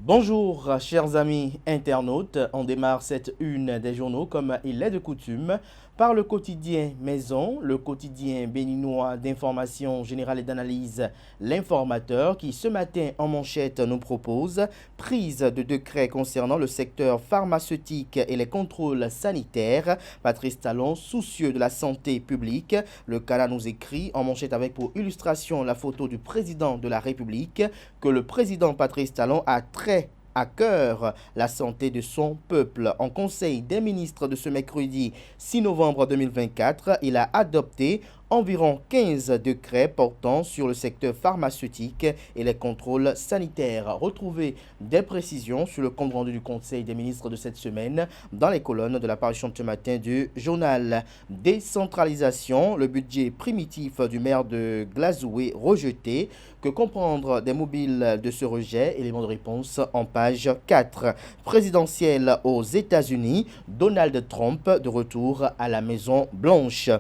Bonjour, chers amis internautes. On démarre cette une des journaux comme il est de coutume par le quotidien Maison, le quotidien béninois d'information générale et d'analyse, l'informateur qui ce matin en manchette nous propose prise de décret concernant le secteur pharmaceutique et les contrôles sanitaires. Patrice Talon, soucieux de la santé publique, le Canard nous écrit en manchette avec pour illustration la photo du président de la République que le président Patrice Talon a très à cœur la santé de son peuple. En conseil des ministres de ce mercredi 6 novembre 2024, il a adopté environ 15 décrets portant sur le secteur pharmaceutique et les contrôles sanitaires. Retrouvez des précisions sur le compte rendu du Conseil des ministres de cette semaine dans les colonnes de la parution de ce matin du journal. Décentralisation, le budget primitif du maire de Glazoué rejeté. Que comprendre des mobiles de ce rejet? Élément de réponse en page 4. Présidentielle aux États-Unis, Donald Trump de retour à la Maison Blanche.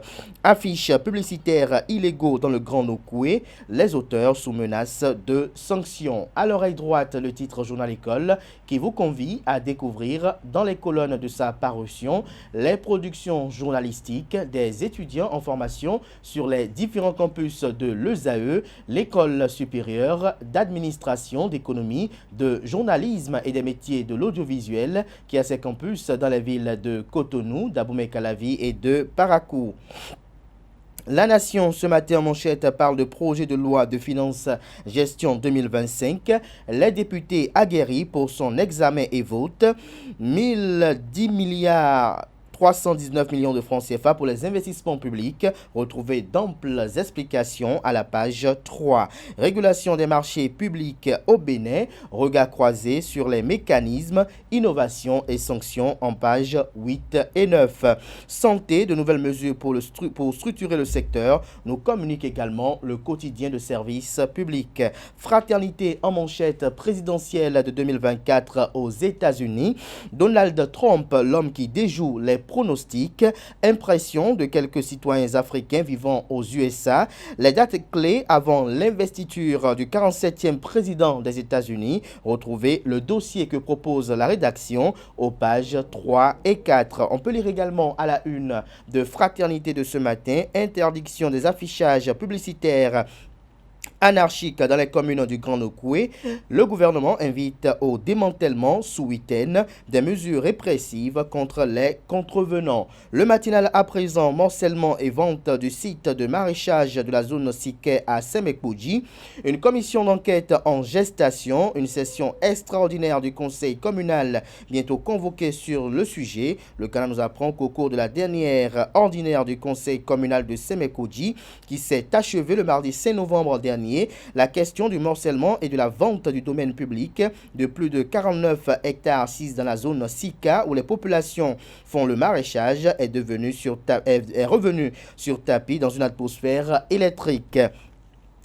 Affiche publicitaires illégaux dans le Grand Nokoué, les auteurs sous menace de sanctions. À l'oreille droite, le titre Journal École qui vous convie à découvrir dans les colonnes de sa parution les productions journalistiques des étudiants en formation sur les différents campus de l'ESAE, l'école supérieure d'administration, d'économie, de journalisme et des métiers de l'audiovisuel qui a ses campus dans les villes de Cotonou, d'Abomey-Calavi et de Parakou. La Nation, ce matin en manchette, parle de projet de loi de finances gestion 2025. Les députés aguerris pour son examen et vote. 1010 milliards 319 millions de francs CFA pour les investissements publics. Retrouvez d'amples explications à la page 3. Régulation des marchés publics au Bénin. Regard croisé sur les mécanismes, innovation et sanctions en page 8 et 9. Santé, de nouvelles mesures pour structurer le secteur. Nous communique également le quotidien de service public. Fraternité en manchette présidentielle de 2024 aux États-Unis. Donald Trump, l'homme qui déjoue les pronostics, impression de quelques citoyens africains vivant aux USA, les dates clés avant l'investiture du 47e président des États-Unis. Retrouvez le dossier que propose la rédaction aux pages 3 et 4. On peut lire également à la une de Fraternité de ce matin, interdiction des affichages publicitaires anarchique dans les communes du Grand Nokoué. Le gouvernement invite au démantèlement sous week-end des mesures répressives contre les contrevenants. Le matinal à présent, morcellement et vente du site de maraîchage de la zone Siké à Semekoudji. Une commission d'enquête en gestation, une session extraordinaire du conseil communal bientôt convoquée sur le sujet. Le Canada nous apprend qu'au cours de la dernière ordinaire du conseil communal de Semekoudji, qui s'est achevée le mardi 5 novembre dernier, la question du morcellement et de la vente du domaine public de plus de 49 hectares 6 dans la zone Sika où les populations font le maraîchage est revenue sur tapis dans une atmosphère électrique.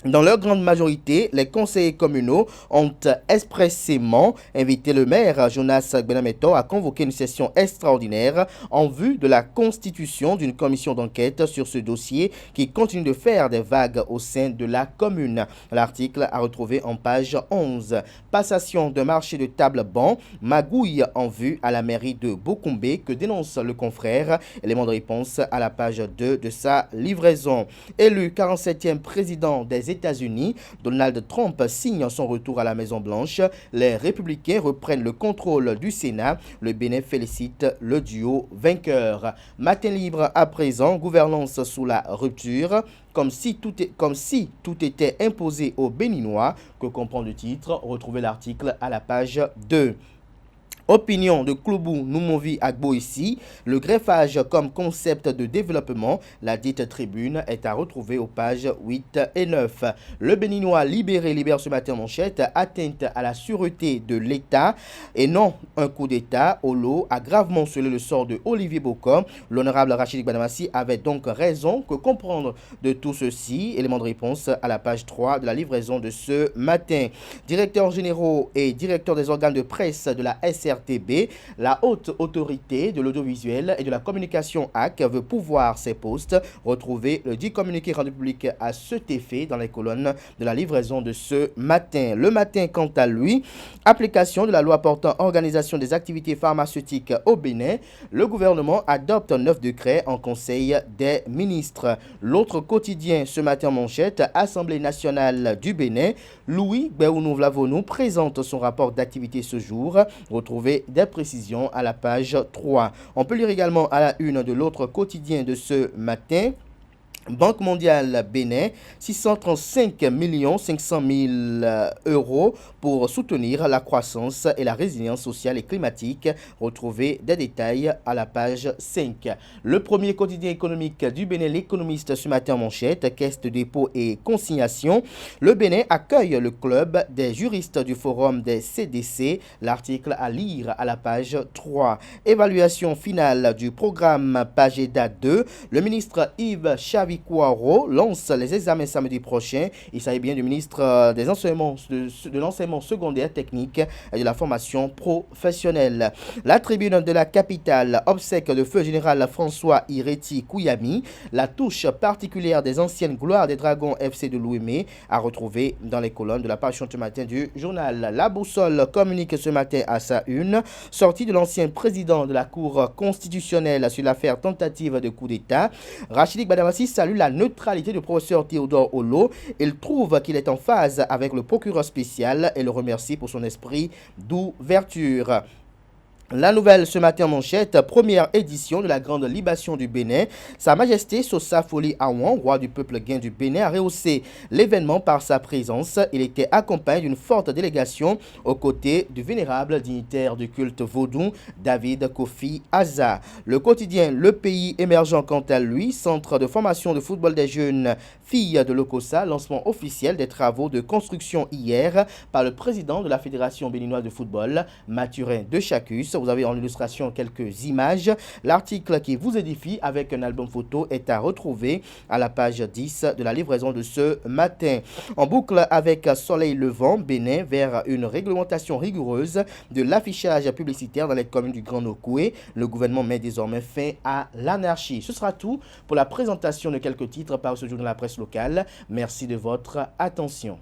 Dans leur grande majorité, les conseillers communaux ont expressément invité le maire Jonas Benameto à convoquer une session extraordinaire en vue de la constitution d'une commission d'enquête sur ce dossier qui continue de faire des vagues au sein de la commune. L'article à retrouver en page 11. Passation de marché de table-banc, magouille en vue à la mairie de Bokombé que dénonce le confrère. Élément de réponse à la page 2 de sa livraison. Élu 47e président des États-Unis, Donald Trump signe son retour à la Maison-Blanche. Les républicains reprennent le contrôle du Sénat. Le Bénin félicite le duo vainqueur. Matin libre à présent, gouvernance sous la rupture. Comme si tout était imposé aux Béninois. Que comprend le titre? Retrouvez l'article à la page 2. Opinion de Kloubou Noumovi Agbo ici. Le greffage comme concept de développement, la dite tribune est à retrouver aux pages 8 et 9. Le Béninois libère ce matin en manchette, atteinte à la sûreté de l'État et non un coup d'État. Au lot a gravement scellé le sort de Olivier Bocom. L'honorable Rachid Banamassi avait donc raison. Que comprendre de tout ceci? Élément de réponse à la page 3 de la livraison de ce matin. Directeurs généraux et directeurs des organes de presse de la SRT RTB, la Haute Autorité de l'Audiovisuel et de la Communication AC veut pouvoir ses postes. Retrouvez le dit communiqué rendu public à cet effet dans les colonnes de la livraison de ce matin. Le matin, quant à lui, application de la loi portant organisation des activités pharmaceutiques au Bénin, le gouvernement adopte 9 décrets en Conseil des ministres. L'autre quotidien ce matin en manchette, Assemblée nationale du Bénin, Louis Béounou-Vlavonou présente son rapport d'activité ce jour. Retrouvez des précisions à la page 3. On peut lire également à la une de l'autre quotidien de ce matin. Banque mondiale Bénin, 635 500 000 euros pour soutenir la croissance et la résilience sociale et climatique. Retrouvez des détails à la page 5. Le premier quotidien économique du Bénin, l'économiste ce matin en manchette, caisse de dépôt et consignation. Le Bénin accueille le club des juristes du forum des CDC. L'article à lire à la page 3. Évaluation finale du programme Pageda 2. Le ministre Yves Chavi Kouaro lance les examens samedi prochain. Il s'agit bien du ministre des enseignements, de l'enseignement secondaire technique et de la formation professionnelle. La tribune de la capitale, obsèque de feu général François Ireti Kouyami, la touche particulière des anciennes gloires des Dragons FC de Louémé, à retrouver dans les colonnes de la page ce matin du journal. La boussole communique ce matin à sa une, sortie de l'ancien président de la Cour constitutionnelle sur l'affaire tentative de coup d'État. Rachidi Badamassi salue la neutralité du professeur Théodore Olo. Il trouve qu'il est en phase avec le procureur spécial et le remercie pour son esprit d'ouverture. La nouvelle ce matin en manchette, première édition de la grande libation du Bénin. Sa Majesté Sosa Foli Awan, roi du peuple guin du Bénin, a rehaussé l'événement par sa présence. Il était accompagné d'une forte délégation aux côtés du vénérable dignitaire du culte vaudou, David Kofi Aza. Le quotidien Le Pays émergent quant à lui, centre de formation de football des jeunes filles de l'Okosa, lancement officiel des travaux de construction hier par le président de la Fédération béninoise de football, Mathurin de Chacus. Vous avez en illustration quelques images. L'article qui vous édifie avec un album photo est à retrouver à la page 10 de la livraison de ce matin. En boucle avec Soleil Levant, Bénin vers une réglementation rigoureuse de l'affichage publicitaire dans les communes du Grand Nokoué. Le gouvernement met désormais fin à l'anarchie. Ce sera tout pour la présentation de quelques titres par ce jour dans la presse locale. Merci de votre attention.